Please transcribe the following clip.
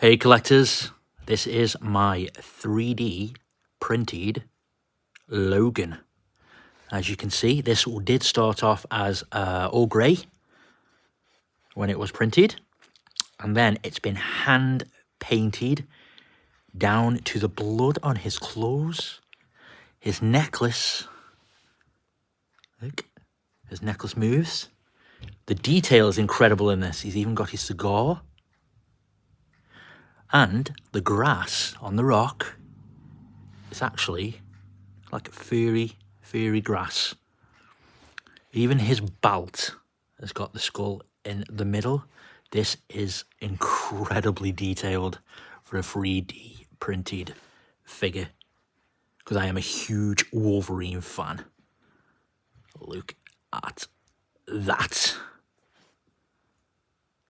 Hey collectors, this is my 3D printed Logan. As you can see, this did start off as all grey when it was printed, and then it's been hand painted down to the blood on his clothes, his necklace. Look, his necklace moves. The detail is incredible in this. He's even got his cigar. And the grass on the rock is actually like furry grass. Even his belt has got the skull in the middle. This is incredibly detailed for a 3D printed figure, because I am a huge Wolverine fan. Look at that.